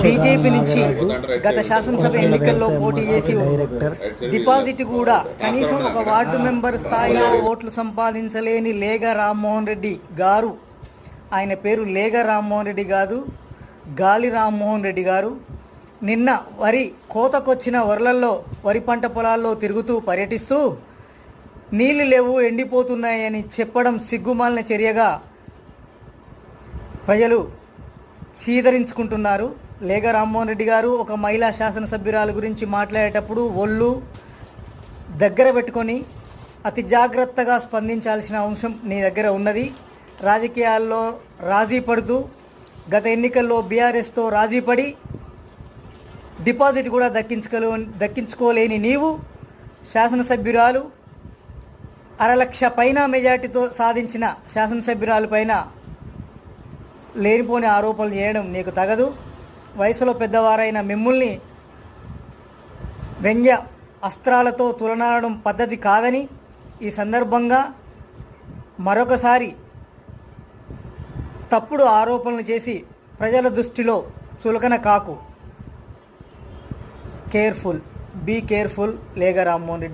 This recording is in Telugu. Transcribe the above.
బీజేపీ నుంచి గత శాసనసభ ఎన్నికల్లో పోటీ చేసి డిపాజిట్ కూడా కనీసం ఒక వార్డు మెంబర్ స్థాయిలో ఓట్లు సంపాదించలేని లేగ రామ్మోహన్ రెడ్డి గారు, ఆయన పేరు లేగ రామ్మోహన్ రెడ్డి కాదు, గాలి రామ్మోహన్ రెడ్డి గారు, నిన్న వరి కోతకొచ్చిన వరలల్లో వరి పంట పొలాల్లో తిరుగుతూ పర్యటిస్తూ నీళ్లు లేవు ఎండిపోతున్నాయని చెప్పడం సిగ్గుమాలిన చర్యగా ప్రజలు చీదరించుకుంటున్నారు. లేగ రామ్మోహన్ రెడ్డి గారు ఒక మహిళా శాసనసభ్యురాలు గురించి మాట్లాడేటప్పుడు ఒళ్ళు దగ్గర పెట్టుకొని అతి జాగ్రత్తగా స్పందించాల్సిన అంశం నీ దగ్గర ఉన్నది. రాజకీయాల్లో రాజీ పడుతూ గత ఎన్నికల్లో బీఆర్ఎస్తో రాజీ పడి డిపాజిట్ కూడా దక్కించుకోలేని నీవు శాసనసభ్యురాలు 1,00,000 పైన మెజార్టీతో సాధించిన శాసనసభ్యురాలు పైన లేనిపోని ఆరోపణలు చేయడం నీకు తగదు. వయసులో పెద్దవారైన మిమ్మల్ని వ్యంగ్య అస్త్రాలతో తులనాడడం పద్ధతి కాదని ఈ సందర్భంగా మరొకసారి తప్పుడు ఆరోపణలు చేసి ప్రజల దృష్టిలో చులకన కాకు. బీ కేర్ఫుల్ లేగ రామ్మోహన్ రెడ్డి.